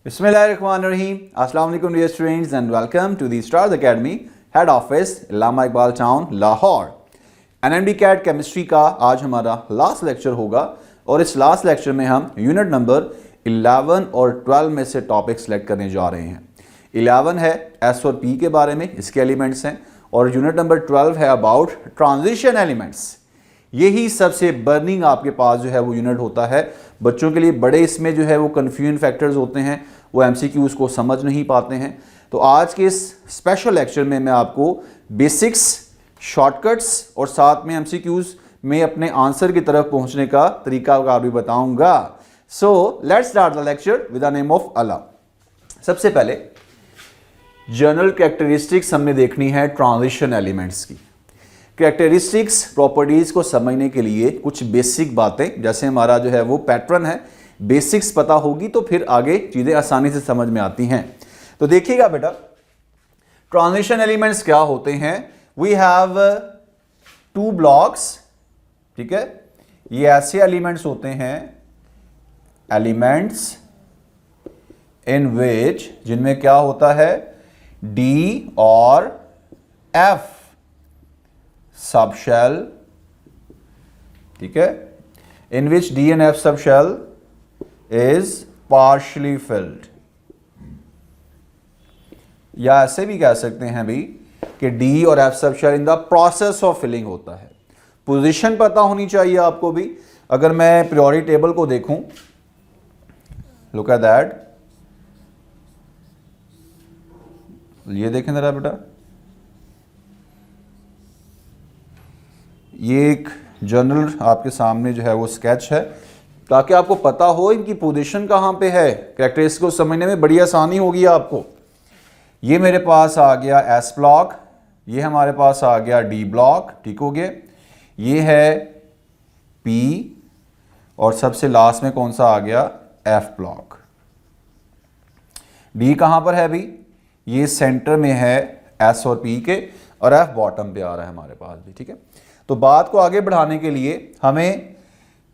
बिस्मिल्लाहिर्रहमानिर्रहीम। अस्सलाम वालेकुम dear students and welcome to the stars academy head office Allama Iqbal town Lahore. NMD CAT chemistry का आज हमारा लास्ट लेक्चर होगा और इस लास्ट लेक्चर में हम यूनिट नंबर 11 और 12 में से टॉपिक सेलेक्ट करने जा रहे हैं। 11 है एस और पी के बारे में, इसके एलिमेंट्स हैं, और यूनिट नंबर 12 है अबाउट ट्रांजिशन एलिमेंट्स। यही सबसे बर्निंग आपके पास जो है वो यूनिट होता है बच्चों के लिए। बड़े इसमें जो है वो कन्फ्यूजन फैक्टर्स होते हैं, वो एमसीक्यूज़ को समझ नहीं पाते हैं। तो आज के इस स्पेशल लेक्चर में मैं आपको बेसिक्स, शॉर्टकट्स और साथ में एमसीक्यूज़ में अपने आंसर की तरफ पहुंचने का तरीका भी बताऊंगा। So let's start the lecture with the name of Allah. सबसे पहले जनरल कैरेक्टरिस्टिक्स हमने देखनी है ट्रांजिशन एलिमेंट्स की। कैरेक्टरिस्टिक्स, प्रॉपर्टीज को समझने के लिए कुछ बेसिक बातें, जैसे हमारा जो है वो पैटर्न है, बेसिक्स पता होगी तो फिर आगे चीजें आसानी से समझ में आती हैं। तो देखिएगा बेटा, ट्रांजिशन एलिमेंट्स क्या होते हैं। वी हैव टू ब्लॉक्स, ठीक है। ये ऐसे एलिमेंट्स होते हैं, एलिमेंट्स इन विच, जिनमें क्या होता है, डी और एफ सबशेल, ठीक है, in which D and F subshell is partially filled। या ऐसे भी कह सकते हैं भी कि D और F subshell in the process of filling होता है। पोजीशन पता होनी चाहिए आपको भी। अगर मैं प्रियोरी टेबल को देखूं, लुक एट दैट, ये देखें जरा बेटा, ये एक जनरल आपके सामने जो है वो स्केच है, ताकि आपको पता हो इनकी पोजीशन कहाँ पे है। कैरेक्टरिस्टिक्स को समझने में बड़ी आसानी होगी आपको। ये मेरे पास आ गया एस ब्लॉक, ये हमारे पास आ गया डी ब्लॉक, ठीक हो गया। ये है पी और सबसे लास्ट में कौन सा आ गया, एफ ब्लॉक। डी कहाँ पर है भी, ये सेंटर में है एस और पी के, और एफ बॉटम पे आ रहा है हमारे पास भी, ठीक है। तो बात को आगे बढ़ाने के लिए हमें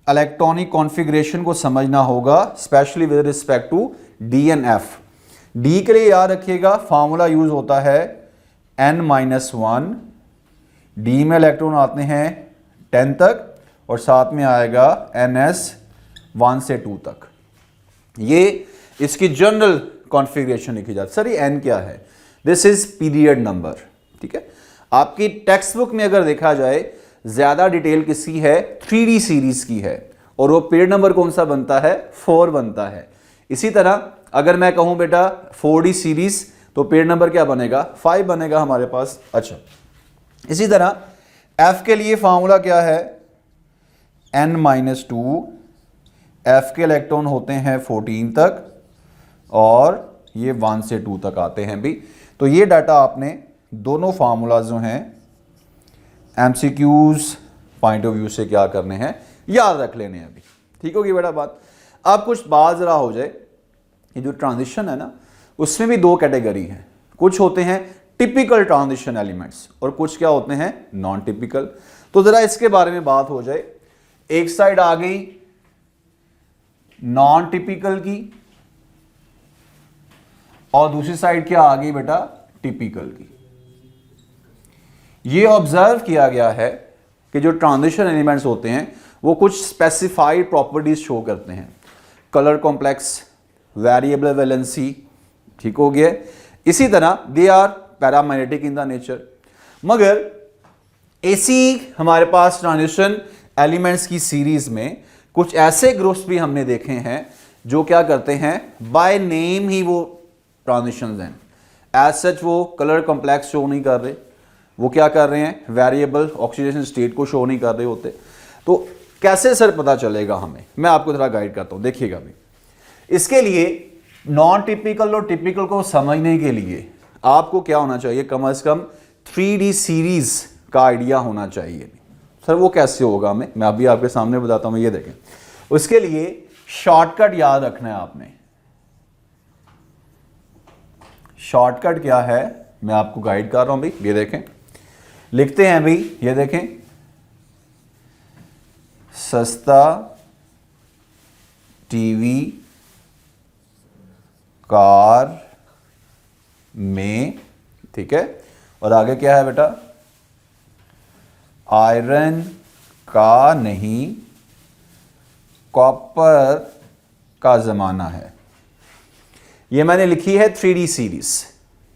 इलेक्ट्रॉनिक कॉन्फ़िगरेशन को समझना होगा, specially with respect to D and F. D के लिए याद रखिएगा फार्मूला यूज होता है n-1। डी में इलेक्ट्रॉन आते हैं 10 तक और साथ में आएगा ns 1 से 2 तक। ये इसकी जनरल कॉन्फ़िगरेशन लिखी जाती है। सर ये n क्या है, दिस इज पीरियड नंबर, ठीक है। आपकी टेक्स्ट बुक में अगर देखा जाए ज्यादा डिटेल किसकी है, 3D सीरीज की है, और वो पीरियड नंबर कौन सा बनता है, 4 बनता है। इसी तरह अगर मैं कहूं बेटा 4D सीरीज, तो पीरियड नंबर क्या बनेगा, 5 बनेगा हमारे पास। अच्छा, इसी तरह F के लिए फार्मूला क्या है, n-2। F के इलेक्ट्रॉन होते हैं 14 तक और ये 1 से 2 तक आते हैं भी। तो ये डाटा आपने दोनों फार्मूला जो हैं एमसीक्यूज पॉइंट ऑफ व्यू से क्या करने हैं, याद रख लेने हैं अभी, ठीक होगी बेटा बात। अब कुछ बात जरा हो जाए, ये जो ट्रांजिशन है ना, उसमें भी दो कैटेगरी हैं। कुछ होते हैं टिपिकल ट्रांजिशन एलिमेंट्स और कुछ क्या होते हैं, नॉन टिपिकल। तो जरा इसके बारे में बात हो जाए। एक साइड आ गई नॉन टिपिकल की और दूसरी साइड क्या आ गई बेटा, टिपिकल की। ये ऑब्जर्व किया गया है कि जो ट्रांजिशन एलिमेंट्स होते हैं वो कुछ स्पेसिफाइड प्रॉपर्टीज शो करते हैं। कलर कॉम्प्लेक्स, वेरिएबल वैलेंसी, ठीक हो गया। इसी तरह they are paramagnetic in the nature. मगर ऐसी हमारे पास ट्रांजिशन एलिमेंट्स की सीरीज में कुछ ऐसे ग्रुप्स भी हमने देखे हैं जो क्या करते हैं, बाय नेम ही वो ट्रांजिशंस हैं। एज सच वो कलर कॉम्प्लेक्स शो नहीं कर रहे, वो क्या कर रहे हैं, वेरिएबल ऑक्सीडेशन स्टेट को शो नहीं कर रहे होते। तो कैसे सर पता चलेगा हमें, मैं आपको थोड़ा गाइड करता हूं, देखिएगा भी। इसके लिए नॉन टिपिकल और टिपिकल को समझने के लिए आपको क्या होना चाहिए, कम से कम 3D सीरीज का आइडिया होना चाहिए। सर वो कैसे होगा हमें, मैं अभी आपके सामने बताता हूं, ये देखें। उसके लिए शॉर्टकट याद रखना है आपने। शॉर्टकट क्या है, मैं आपको गाइड कर रहा हूं भाई, ये देखें, लिखते हैं भाई, ये देखें, सस्ता टीवी कार में, ठीक है। और आगे क्या है बेटा, आयरन का नहीं कॉपर का जमाना है। ये मैंने लिखी है 3D सीरीज,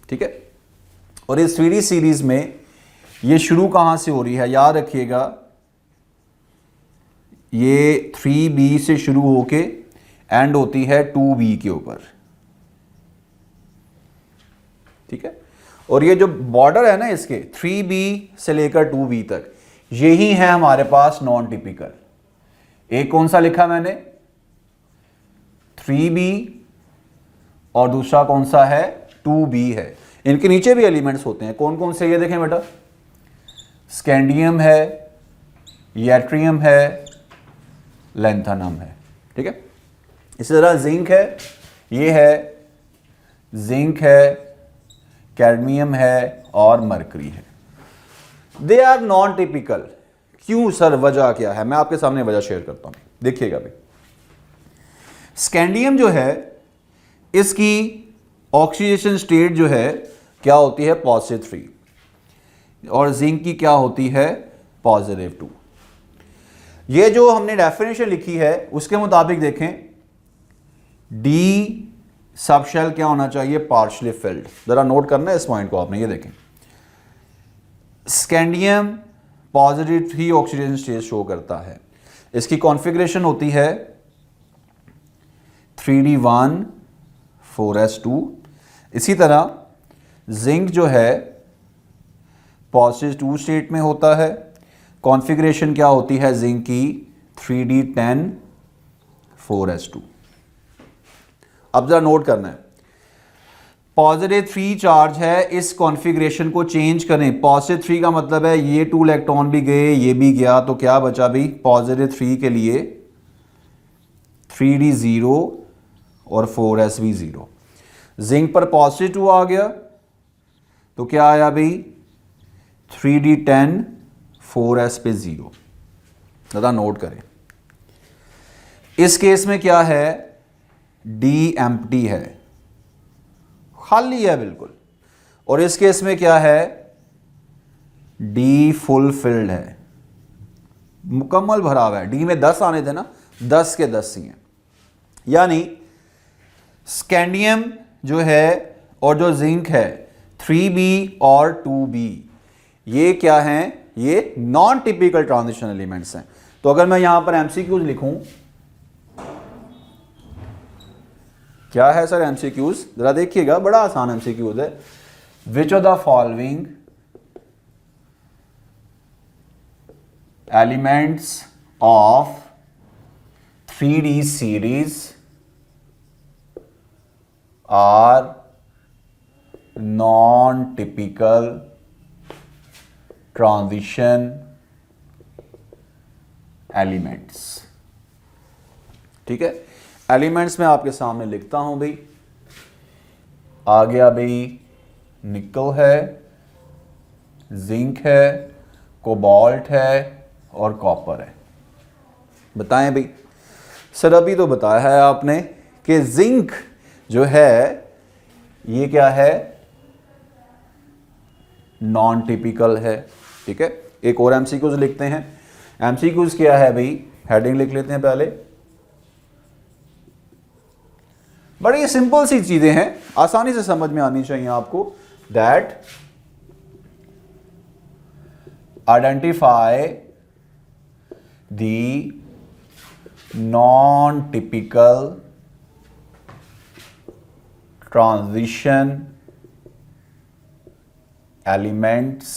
ठीक है। और इस 3D सीरीज में ये शुरू कहां से हो रही है, याद रखिएगा, ये 3B से शुरू होके एंड होती है 2B के ऊपर, ठीक है। और ये जो बॉर्डर है ना इसके 3B से लेकर 2B तक, यही है हमारे पास नॉन टिपिकल। एक कौन सा लिखा मैंने, 3B, और दूसरा कौन सा है, 2B है। इनके नीचे भी एलिमेंट्स होते हैं, कौन कौन से, ये देखें बेटा, स्कैंडियम है, यट्रियम है, लैंथेनम है, ठीक है। इसी तरह जिंक है, ये है जिंक है, कैडमियम है और मरकरी है। They are non typical. क्यों सर, वजह क्या है, मैं आपके सामने वजह शेयर करता हूं, देखिएगा भाई। स्कैंडियम जो है इसकी ऑक्सीडेशन स्टेट जो है क्या होती है, +3, और जिंक की क्या होती है, +2। ये जो हमने डेफिनेशन लिखी है उसके मुताबिक देखें, डी सब शेल क्या होना चाहिए, पार्शली फिल्ड। जरा नोट करना है इस पॉइंट को आपने, ये देखें, स्कैंडियम +3 ऑक्सीडेशन स्टेट शो करता है। इसकी कॉन्फ़िगरेशन होती है 3D1 4s2। इसी तरह जिंक जो है +2 स्टेट में होता है। कॉन्फ़िगरेशन क्या होती है जिंक की, 3D10 4s2। अब जरा नोट करना है, +3 चार्ज है, इस कॉन्फ़िगरेशन को चेंज करें। +3 का मतलब है ये 2 इलेक्ट्रॉन भी गए, ये भी गया, तो क्या बचा भी, +3 के लिए 3D0 और 4s भी 0। जिंक पर +2 आ गया तो क्या आया भाई, 3D10 4s पे 0। ज़्यादा नोट करें। इस केस में क्या है, डी एम्प्टी है, खाली है बिल्कुल। और इस केस में क्या है, डी फुल फिल्ड है, मुकम्मल भरा हुआ है। डी में 10 आने थे ना, 10 के 10 ही हैं। यानी स्कैंडियम जो है और जो जिंक है 3B और 2B, ये क्या हैं, ये नॉन टिपिकल ट्रांजिशन एलिमेंट्स हैं। तो अगर मैं यहां पर एमसीक्यूज लिखूं, क्या है सर एमसीक्यूज, जरा देखिएगा, बड़ा आसान एमसीक्यूज है। Which of the following elements of 3D series are non typical transition elements, ठीक है। एलिमेंट्स में आपके सामने लिखता हूं भाई, आ गया भाई, निकल है, जिंक है, कोबाल्ट है और कॉपर है। बताएं भाई सर, अभी तो बताया है आपने कि जिंक जो है ये क्या है, नॉन टिपिकल है, ठीक है। एक और एमसीक्यूज लिखते हैं। एमसीक्यूज क्या है भाई, हेडिंग लिख लेते हैं पहले। बड़ी सिंपल सी चीजें हैं, आसानी से समझ में आनी चाहिए आपको। That identify the non typical transition elements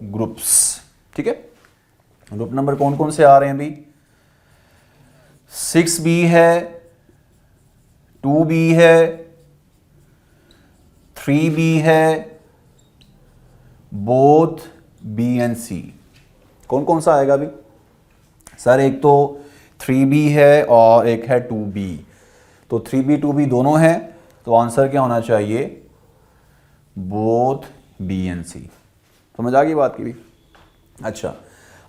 groups, ठीक है। ग्रुप नंबर कौन कौन से आ रहे हैं भाई, 6B है, 2B है, 3B है, बोथ B एंड C। कौन कौन सा आएगा अभी सर, एक तो 3B है और एक है 2B, तो 3B 2B दोनों हैं, तो आंसर क्या होना चाहिए, बोथ B एंड C। समझ आ गई बात की भी। अच्छा,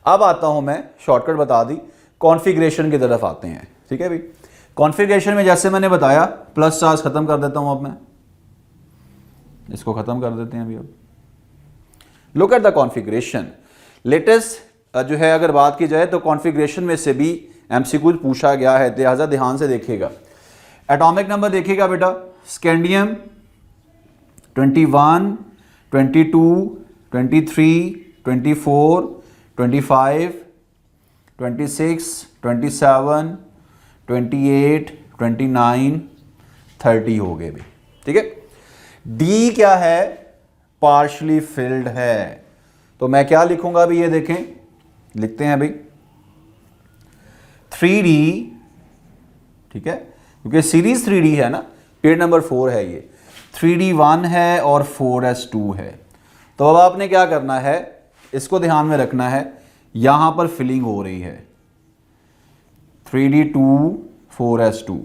अब आता हूं मैं, शॉर्टकट बता दी, कॉन्फ़िगरेशन की तरफ आते हैं। ठीक है भाई। कॉन्फ़िगरेशन में जैसे मैंने बताया, प्लस चार्ज खत्म कर देता हूं, अब मैं इसको खत्म कर देते हैं अभी। अब look at the configuration. Latest जो है अगर बात की जाए तो कॉन्फ़िगरेशन में से भी एमसीक्यू पूछा गया है, लिहाजा ध्यान से देखिएगा। एटॉमिक नंबर देखिएगा बेटा, स्कैंडियम 21, 22, 23, 24, 25, 26, 27, 28, 29, 30 हो गए भी, ठीक है। डी क्या है, पार्शली फिल्ड है, तो मैं क्या लिखूंगा अभी, ये देखें, लिखते हैं अभी 3D, ठीक है, क्योंकि सीरीज 3D है ना, पेज नंबर 4 है ये, 3D1 है और 4s2 है। तो अब आपने क्या करना है, इसको ध्यान में रखना है, यहां पर फिलिंग हो रही है 3D2 4s2,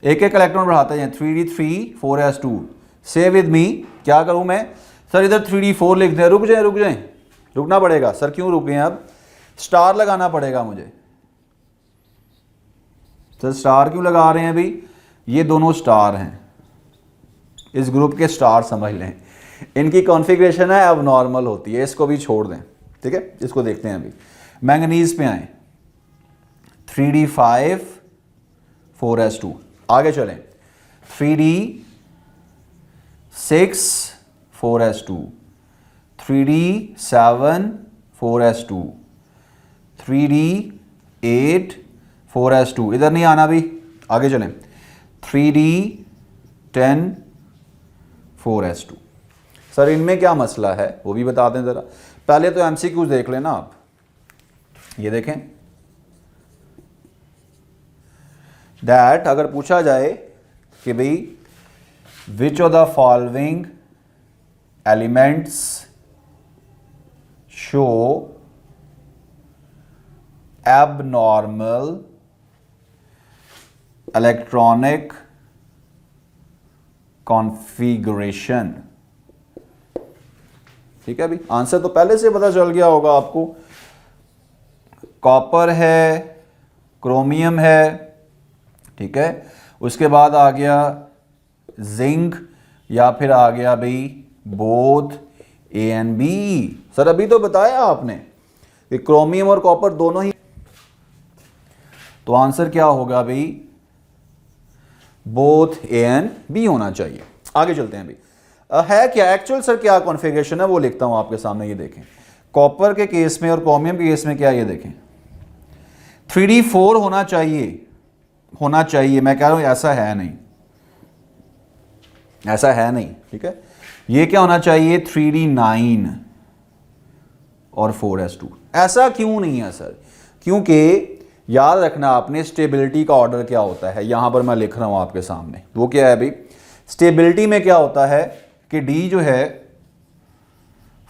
एक एक इलेक्ट्रॉन बढ़ाते हैं, 3D3 4s2। से विद मी, क्या करूं मैं, सर इधर 3D4 लिख दें, रुक जाएं, रुकना पड़ेगा सर, क्यों रुके हैं, अब स्टार लगाना पड़ेगा मुझे। सर स्टार क्यों लगा रहे हैं अभी, ये दोनों स्टार हैं, इस ग्रुप के स्टार समझ लें, इनकी कॉन्फ़िगरेशन है अब नॉर्मल होती है, इसको भी छोड़ दें, ठीक है। इसको देखते हैं अभी, मैंगनीज पे आए, 3D5 4s2, आगे चलें, 3D6 4s2, 3D7 4s2, 3D8 4s2, इधर नहीं आना भी, आगे चलें, 3D10 4s2। सर इनमें क्या मसला है वो भी बता दें ज़रा। पहले तो एमसीक्यूज देख लेना आप, ये देखें, दैट अगर पूछा जाए कि भाई विच of the following elements show abnormal electronic configuration, ठीक है भाई, आंसर तो पहले से पता चल गया होगा आपको, कॉपर है, क्रोमियम है, ठीक है, उसके बाद आ गया जिंक, या फिर आ गया भाई both A and B. Sir अभी तो बताया आपने कि क्रोमियम और कॉपर दोनों ही, तो आंसर क्या होगा भाई, बोथ ए एंड बी होना चाहिए। आगे चलते हैं अभी, है क्या एक्चुअल सर क्या कॉन्फ़िगरेशन है वो लिखता हूं आपके सामने, ये देखें, कॉपर के केस में और क्रोमियम के केस में क्या, ये देखें 3D4 होना चाहिए, मैं कह रहा हूं ऐसा है नहीं, ठीक है। ये क्या होना चाहिए, 3D9 और 4s2। ऐसा क्यों नहीं है सर, क्योंकि याद रखना आपने स्टेबिलिटी का ऑर्डर क्या होता है, यहां पर मैं लिख रहा हूं आपके सामने, वो क्या है भाई, स्टेबिलिटी में क्या होता है कि डी जो है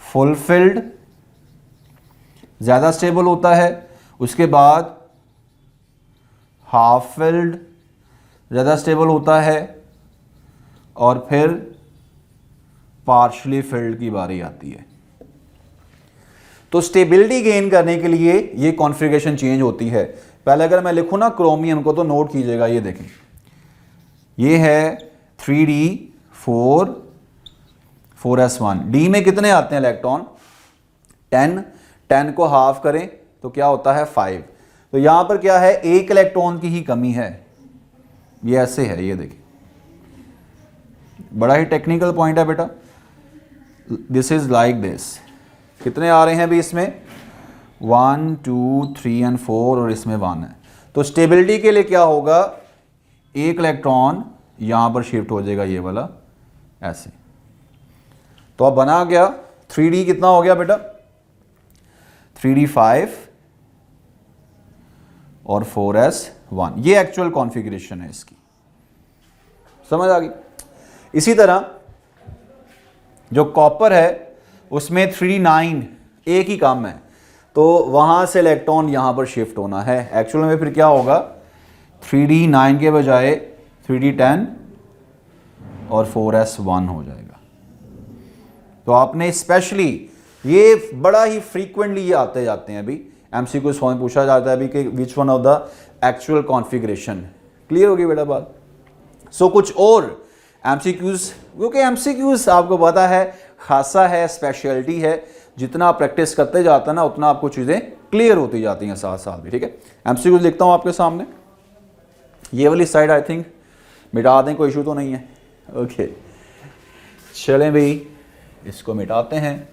फुलफिल्ड ज़्यादा स्टेबल होता है, उसके बाद हाफ फिल्ड ज़्यादा स्टेबल होता है, और फिर पार्शली फिल्ड की बारी आती है। तो स्टेबिलिटी गेन करने के लिए ये कॉन्फ़िगरेशन चेंज होती है। पहले अगर मैं लिखूँ ना क्रोमियम को, तो नोट कीजिएगा, ये देखें, ये है 3D4 4s1, डी में कितने आते हैं इलेक्ट्रॉन, 10 को हाफ करें तो क्या होता है 5, तो यहां पर क्या है, एक इलेक्ट्रॉन की ही कमी है, ये ऐसे है, ये देखिए, बड़ा ही टेक्निकल पॉइंट है बेटा, दिस इज लाइक दिस। कितने आ रहे हैं भी इसमें, 1 2 3 और 4, और इसमें 1 है, तो स्टेबिलिटी के लिए क्या होगा, एक इलेक्ट्रॉन यहां पर शिफ्ट हो जाएगा, ये वाला ऐसे, तो अब बना गया 3D कितना हो गया बेटा, 3D5 और 4s1, ये एक्चुअल कॉन्फ़िगरेशन है इसकी, समझ आ गई। इसी तरह जो कॉपर है उसमें 3D9 एक ही काम है, तो वहां से इलेक्ट्रॉन यहां पर शिफ्ट होना है, एक्चुअल में फिर क्या होगा, 3D9 के बजाय 3D10 और 4s1 हो जाएगा। तो आपने स्पेशली, ये बड़ा ही फ्रीक्वेंटली ये आते जाते हैं अभी, एमसीक्यूज फॉर्म में पूछा जाता है अभी कि which one of the actual configuration. Clear होगी बेटा बात। सो कुछ और एमसीक्यूज, क्योंकि एमसीक्यूज आपको पता है खासा है, स्पेशलिटी है, जितना आप प्रैक्टिस करते जाते हैं ना उतना आपको चीज़ें क्लियर होती जाती हैं साथ साथ भी। ठीक है, एमसीक्यूज लिखता हूँ आपके सामने, ये वाली साइड आई थिंक मिटा दें, कोई इशू तो नहीं है। ओके चलें भाई, इसको मिटाते हैं।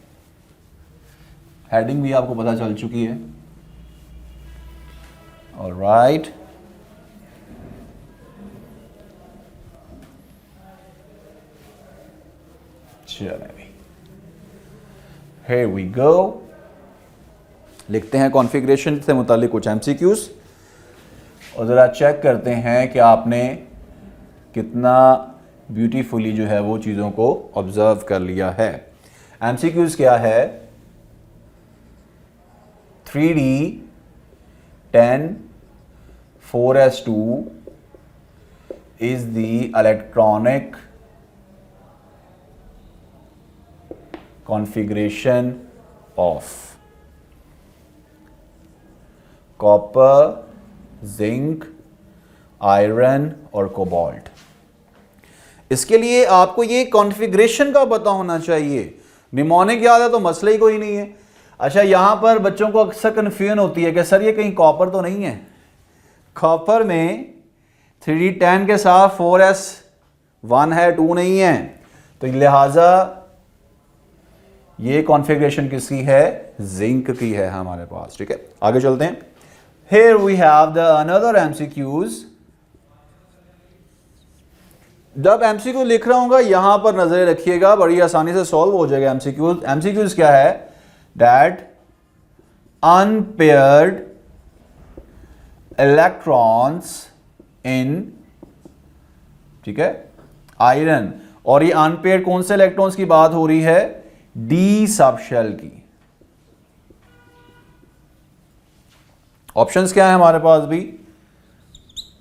हेडिंग भी आपको पता चल चुकी है। ऑलराइट, चलें भाई, here we go। लिखते हैं कॉन्फ़िगरेशन से मुतालिक कुछ एमसीक्यूज और ज़रा चेक करते हैं कि आपने कितना ब्यूटीफुली जो है वो चीज़ों को ऑब्जर्व कर लिया है। एमसीक्यूज क्या है? 3D 10 4s2 is the electronic configuration of copper, zinc, iron और कोबाल्ट। इसके लिए आपको ये कॉन्फ़िगरेशन का पता होना चाहिए। निमोनिक याद है तो मसला ही कोई नहीं है। अच्छा, यहां पर बच्चों को अक्सर कन्फ्यूजन होती है कि सर ये कहीं कॉपर तो नहीं है। कॉपर में 3D10 के साथ 4s1 है, 2 नहीं है, तो लिहाजा ये कॉन्फ़िगरेशन किसकी है? जिंक की है हमारे पास। ठीक है, आगे चलते हैं। Here we have the another MCQs। जब MCQ लिख रहा हूंगा यहां पर नजर रखिएगा, बड़ी आसानी से सॉल्व हो जाएगा MCQs। MCQs क्या है? That unpaired electrons in, ठीक है, आयरन, और ये अनपेयर्ड कौन से इलेक्ट्रॉन्स की बात हो रही है? डी सब शेल की। ऑप्शंस क्या है हमारे पास भी?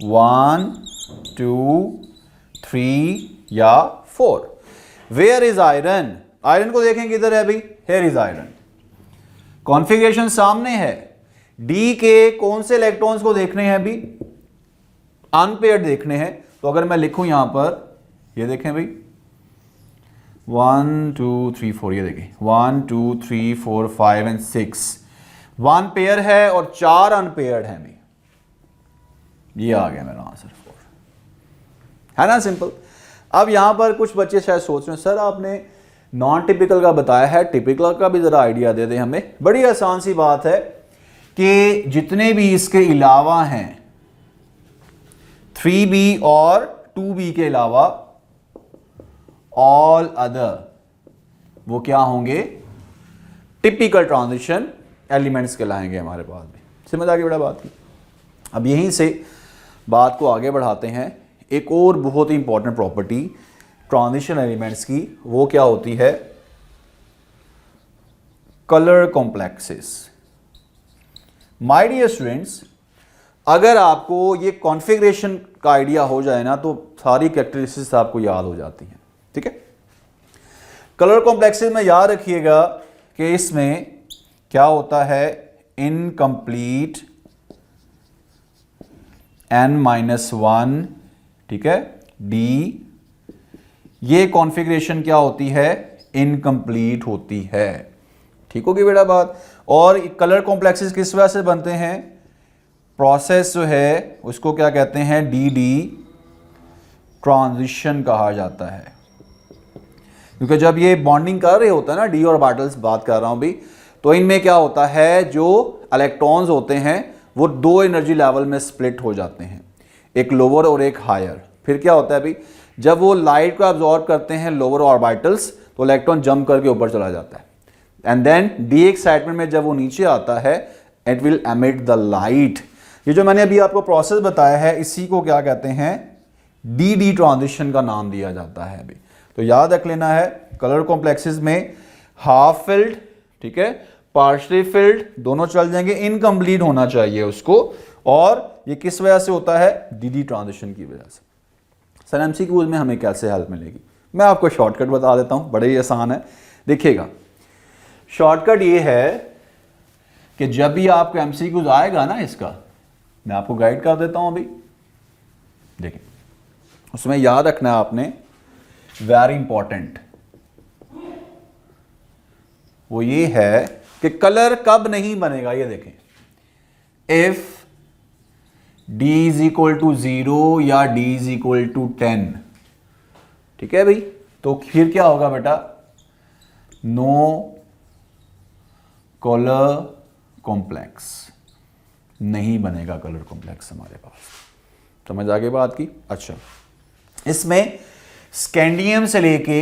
1 2 3 या 4। Where is iron? आयरन को देखें किधर है भाई? Here is iron. कॉन्फ़िगरेशन सामने है। डी के कौन से इलेक्ट्रॉन्स को देखने हैं अभी? अनपेयर्ड देखने हैं। तो अगर मैं लिखूं यहां पर, ये देखें भाई 1 2 3 4, ये देखें 1 2 3 4 5 एंड 6, 1 पेयर है और 4 अनपेयर्ड हैं भी। ये आ गया मेरा आंसर 4, है ना, सिंपल। अब यहां पर कुछ बच्चे शायद सोच रहे हैं सर आपने नॉन टिपिकल का बताया है, टिपिकल का भी जरा आइडिया दे दें हमें। बड़ी आसान सी बात है कि जितने भी इसके अलावा हैं 3B और 2B के अलावा ऑल अदर वो क्या होंगे? टिपिकल ट्रांजिशन एलिमेंट्स कहलाएंगे हमारे पास भी। समझ आ गई बेटा बात की। अब यहीं से बात को आगे बढ़ाते हैं। एक और बहुत ही इंपॉर्टेंट प्रॉपर्टी ट्रांजिशन एलिमेंट्स की, वो क्या होती है? Colour complexes. My dear students, अगर आपको ये कॉन्फ़िगरेशन का आइडिया हो जाए ना तो सारी कैरेक्टरिस्टिक्स आपको याद हो जाती हैं। ठीक है, कलर कॉम्प्लेक्सेस में याद रखिएगा कि इसमें क्या होता है? इनकम्प्लीट n-1, ठीक है, डी। ये कॉन्फ़िगरेशन क्या होती है? इनकम्प्लीट होती है। ठीक होगी बेटा बात। और कलर कॉम्प्लेक्सेस किस वजह से बनते हैं? प्रोसेस जो है उसको क्या कहते हैं? डी ट्रांजिशन कहा जाता है। क्योंकि जब ये बॉन्डिंग कर रहे होता है ना, डी और ऑर्बिटल्स बात कर रहा हूं भी, तो इनमें क्या होता है? जो इलेक्ट्रॉन्स होते हैं वो 2 एनर्जी लेवल में स्प्लिट हो जाते हैं, एक लोअर और एक हायर। फिर क्या होता है अभी? जब वो लाइट को एब्जॉर्ब करते हैं लोअर ऑर्बिटल्स, तो इलेक्ट्रॉन जंप करके ऊपर चला जाता है, एंड देन डी एक्साइटमेंट में जब वो नीचे आता है, it will emit the light. ये जो मैंने अभी आपको प्रोसेस बताया है, इसी को क्या कहते हैं? डी ट्रांजिशन का नाम दिया जाता है अभी। तो याद रख लेना है, कलर कॉम्प्लेक्सेस में हाफ फिल्ड, ठीक है, पार्शली फिल्ड, दोनों चल जाएंगे। इनकम्प्लीट होना चाहिए उसको, और ये किस वजह से होता है? डी ट्रांजिशन की वजह से। सर एमसीक्यूज में हमें कैसे हेल्प मिलेगी? मैं आपको शॉर्टकट बता देता हूं, बड़े ही आसान है। देखिएगा, शॉर्टकट ये है कि जब भी आपको एमसीक्यूज आएगा ना, इसका मैं आपको गाइड कर देता हूं अभी, देखिए उसमें याद रखना है आपने, वेरी इंपॉर्टेंट, वो ये है कि कलर कब नहीं बनेगा। ये देखें, if d is equal to 0 या d इज इक्वल टू 10, ठीक है भाई, तो फिर क्या होगा बेटा, नो कलर कॉम्प्लेक्स, नहीं बनेगा कलर कॉम्प्लेक्स हमारे पास। समझ आगे बात की। अच्छा, इसमें स्कैंडियम से लेके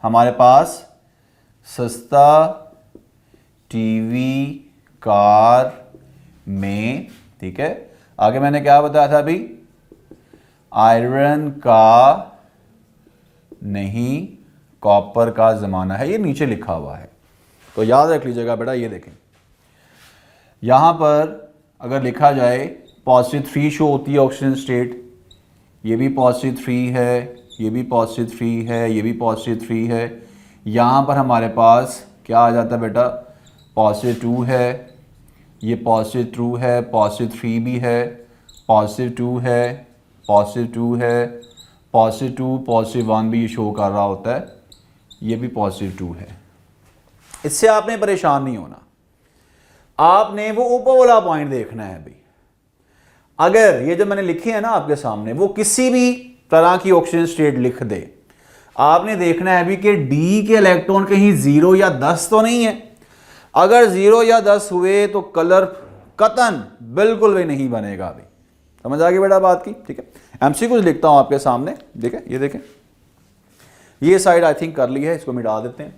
हमारे पास सस्ता टीवी, कार में, ठीक है, आगे मैंने क्या बताया था अभी, आयरन का नहीं, कॉपर का जमाना है, ये नीचे लिखा हुआ है, तो याद रख लीजिएगा बेटा। ये देखें, यहां पर अगर लिखा जाए +3 शो होती है ऑक्सीजन स्टेट, ये भी +3 है, ये भी +3 है, ये भी +3 है, यहां पर हमारे पास क्या आ जाता है बेटा, +2 है, ये +2 है, +3 भी है, +2 है, +2 है, +2, +1 भी शो कर रहा होता है, ये भी +2 है। इससे आपने परेशान नहीं होना, आपने वो ऊपर वाला पॉइंट देखना है भाई। अगर ये जो मैंने लिखे हैं ना आपके सामने, वो किसी भी तरह की ऑक्सीजन स्टेट लिख दे, आपने देखना है भी कि डी के इलेक्ट्रॉन कहीं 0 या 10 तो नहीं है। अगर 0 या 10 हुए तो कलर कतन बिल्कुल भी नहीं बनेगा अभी। समझ आ गई बेटा बात की, ठीक है। एमसीक्यू लिखता हूं आपके सामने, देखें, ये देखें, ये साइड आई थिंक कर ली है, इसको मिटा देते हैं।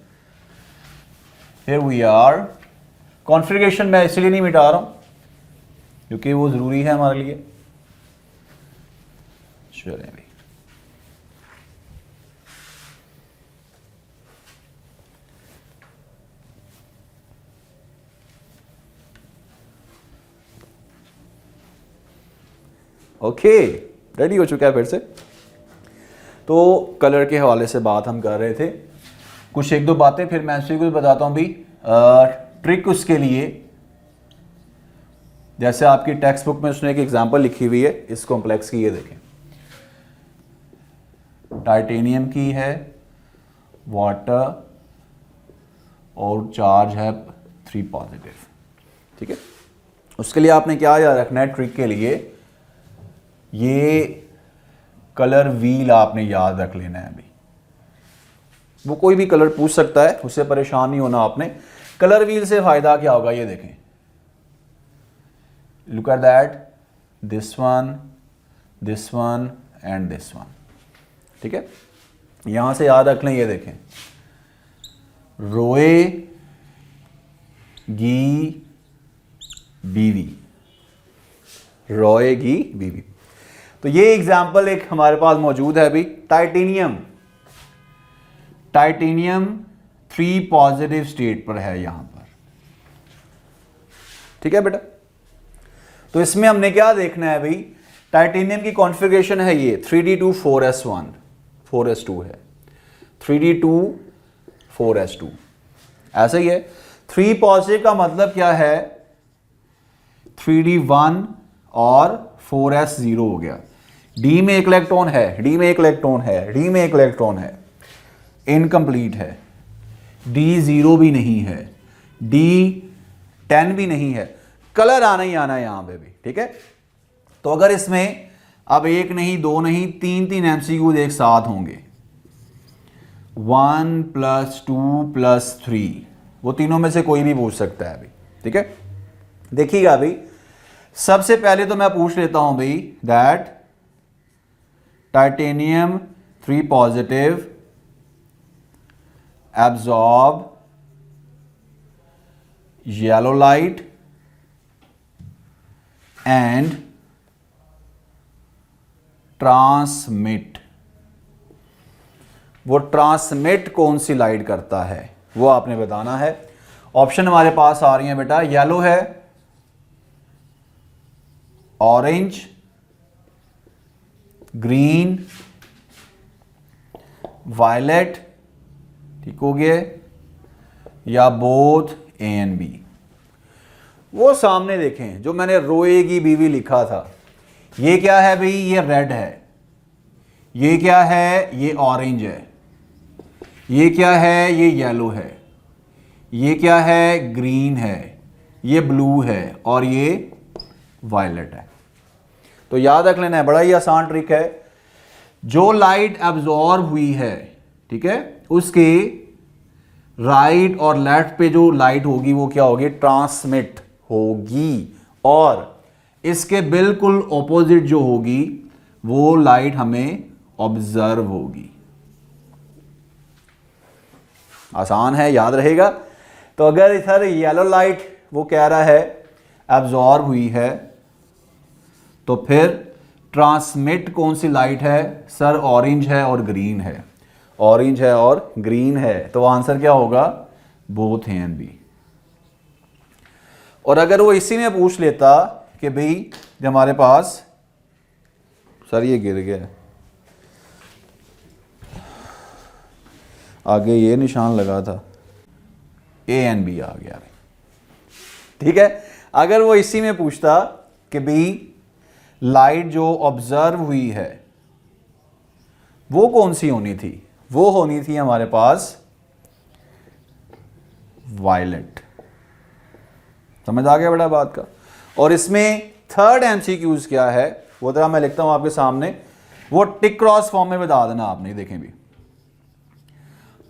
हियर वी आर, कॉन्फ़िगरेशन मैं इसलिए नहीं मिटा रहा हूं क्योंकि वो जरूरी है हमारे लिए। चलें भाई, ओके, रेडी हो चुका है फिर से। तो कलर के हवाले से बात हम कर रहे थे, कुछ एक दो बातें फिर मैं कुछ बताता हूं भी। ट्रिक उसके लिए, जैसे आपकी टेक्स्ट बुक में उसने एक एग्जांपल लिखी हुई है इस कॉम्प्लेक्स की, ये देखें, टाइटेनियम की है, वाटर और चार्ज है 3 पॉजिटिव, ठीक है। उसके लिए आपने क्या याद रखना है, ट्रिक के लिए ये कलर व्हील आपने याद रख लेना है अभी। वो कोई भी कलर पूछ सकता है, उससे परेशान नहीं होना आपने। कलर व्हील से फायदा क्या होगा, ये देखें, look at that, this one and this one, ठीक है। यहां से याद रख लें, ये देखें, रोएगी बीवी, रोएगी बीवी। तो ये एग्जाम्पल एक हमारे पास मौजूद है अभी, टाइटेनियम 3 पॉजिटिव स्टेट पर है यहां पर, ठीक है बेटा। तो इसमें हमने क्या देखना है भाई, टाइटेनियम की कॉन्फ़िगरेशन है ये 3d2 4s1 4s2 है, 3d2 4s2 ऐसा ही है। 3 पॉजिटिव का मतलब क्या है, 3d1 और 4s 0 हो गया। डी में एक इलेक्ट्रॉन है, डी में एक इलेक्ट्रॉन है, डी में एक इलेक्ट्रॉन है, इनकम्प्लीट है। डी 0 भी नहीं है, डी 10 भी नहीं है, कलर आना ही आना है यहां पे भी, ठीक है। तो अगर इसमें अब एक नहीं, दो नहीं, तीन एमसीक्यूज एक साथ होंगे, 1 + 2 + 3, वो तीनों में से कोई भी पूछ सकता है अभी, ठीक है। देखिएगा अभी, सबसे पहले तो मैं पूछ लेता हूं भाई, that titanium 3 positive absorb yellow light and transmit, वो ट्रांसमिट कौन सी लाइट करता है वो आपने बताना है। ऑप्शन हमारे पास आ रही है बेटा, येलो है, ऑरेंज, ग्रीन, वायलेट, ठीक हो गया, या बोथ ए एंड बी। वो सामने देखें जो मैंने रोएगी बीवी लिखा था, ये क्या है भाई, ये रेड है, ये क्या है, ये ऑरेंज है, ये क्या है, ये येलो है, ये क्या है, ग्रीन है, ये ब्लू है और ये वायलेट है। तो याद रख लेना है, बड़ा ही आसान ट्रिक है। जो लाइट एब्जॉर्ब हुई है, ठीक है, उसके राइट और लेफ्ट पे जो लाइट होगी वो क्या होगी, ट्रांसमिट होगी, और इसके बिल्कुल ऑपोजिट जो होगी वो लाइट हमें ऑब्जर्व होगी। आसान है, याद रहेगा। तो अगर इधर येलो लाइट वो कह रहा है एब्जॉर्ब हुई है, तो फिर ट्रांसमिट कौन सी लाइट है, सर ऑरेंज है और ग्रीन है, ऑरेंज है और ग्रीन है। तो आंसर क्या होगा, बोथ ए एंड बी। और अगर वो इसी में पूछ लेता कि भाई हमारे पास, सर ये गिर गया है, आगे ये निशान लगा था, ए एंड बी आ गया, ठीक है। अगर वो इसी में पूछता कि भाई लाइट जो ऑब्जर्व हुई है वो कौन सी होनी थी, वो होनी थी हमारे पास वायलेट। समझ आ गया बड़ा बात का। और इसमें थर्ड एमसीक्यूज क्या है वो तरह मैं लिखता हूं आपके सामने, वो टिक क्रॉस फॉर्म में बता देना आपने। देखें भी,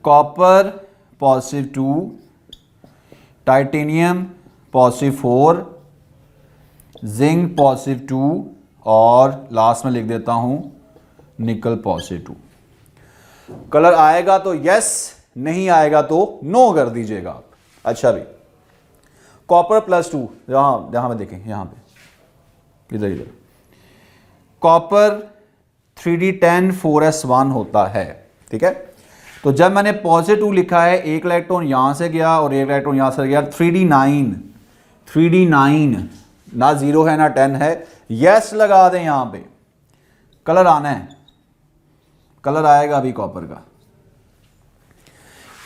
कॉपर +2, टाइटेनियम +4, जिंक +2 और लास्ट में लिख देता हूं निकल +2। कलर आएगा तो यस, नहीं आएगा तो नो कर दीजिएगा आप। अच्छा भी, कॉपर +2, जहां में देखें, यहां पे इधर कॉपर 3d10 4s1 होता है, ठीक है। तो जब मैंने +2 लिखा है, एक इलेक्ट्रॉन यहां से गया और एक इलेक्ट्रॉन यहां से गया, 3d9 ना 0 है ना 10 है, यस लगा दें। यहां पे कलर आना है, कलर आएगा अभी कॉपर का।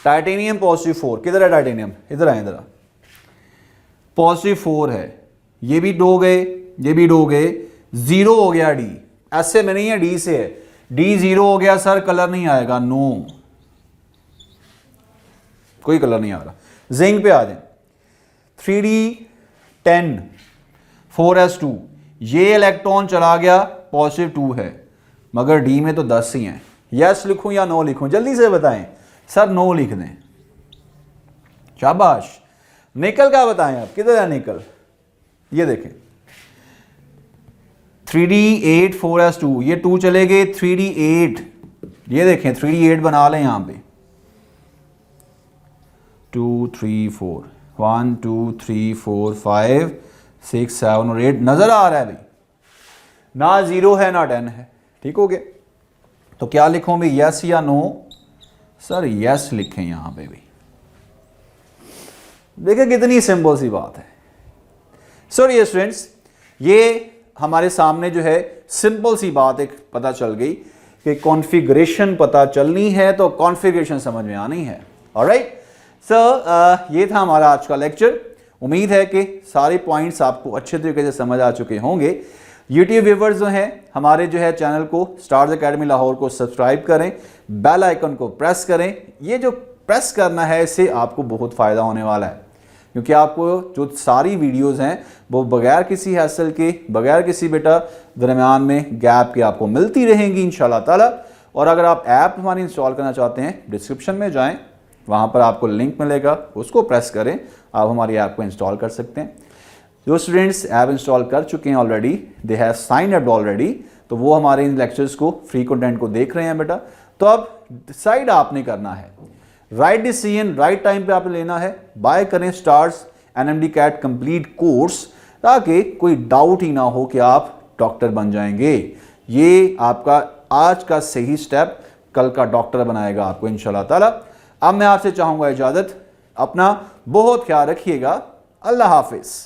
टाइटेनियम +4, किधर है टाइटेनियम, इधर है, इधर +4 है, ये भी 2 गए, ये भी 2 गए, 0 हो गया डी, ऐसे में नहीं है, डी से है, डी 0 हो गया, सर कलर नहीं आएगा, नो, कोई कलर नहीं आ रहा। जिंक पे आ जाए, 3d10 4s2, ये इलेक्ट्रॉन चला गया, +2 है, मगर डी में तो 10 ही हैं। यस लिखूं या नो लिखूं, जल्दी से बताएं। सर नो लिख दें, शाबाश। निकल का बताएं आप, किधर है निकल, ये देखें 3d8 4s2, ये 2 चले गए, 3d8, ये देखें 3d8 बना लें यहां पे, 2 3 4, 1 2 3 4 5 6 7 और 8 नजर आ रहा है भाई, ना 0 है ना 10 है, ठीक हो गया। तो क्या लिखूं भाई, यस या नो, सर यस लिखें यहां पे भी। देखिए कितनी सिंपल सी बात है। सो ये स्टूडेंट्स, ये हमारे सामने जो है सिंपल सी बात एक पता चल गई कि कॉन्फ़िगरेशन पता चलनी है तो कॉन्फ़िगरेशन समझ में आनी है। ऑलराइट, सो ये था हमारा आज का लेक्चर। उम्मीद है कि सारे पॉइंट्स आपको अच्छे तरीके से समझ आ चुके होंगे। यूट्यूब व्यूवर्स जो हैं हमारे जो है चैनल को स्टार्स अकेडमी लाहौर को सब्सक्राइब करें, बेल आइकन को प्रेस करें। ये जो प्रेस करना है इससे आपको बहुत फ़ायदा होने वाला है, क्योंकि आपको जो सारी वीडियोस हैं वो बगैर किसी हैसल के, बगैर किसी बेटा दरमियान में गैप के आपको मिलती रहेंगी इंशाल्लाह ताला। और अगर आप ऐप हमारी इंस्टॉल करना चाहते हैं, डिस्क्रिप्शन में जाएं, वहाँ पर आपको लिंक मिलेगा, उसको प्रेस करें, आप हमारी ऐप को इंस्टॉल कर सकते हैं। जो स्टूडेंट्स ऐप इंस्टॉल कर चुके हैं already, they have sign up already, तो वो हमारे इन लेक्चर्स को, फ्री कंटेंट को देख रहे हैं बेटा। तो अब डिसाइड आपने करना है, राइट डिसीजन राइट टाइम पे आपने लेना है। बाय करें stars NMD CAT complete course, ताकि कोई डाउट ही ना हो कि आप डॉक्टर बन जाएंगे। ये आपका आज का सही स्टेप कल का डॉक्टर बनाएगा आपको इंशाल्लाह ताला। अब मैं आपसे चाहूँगा इजाज़त, अपना बहुत ख्याल रखिएगा, अल्लाह हाफिज़।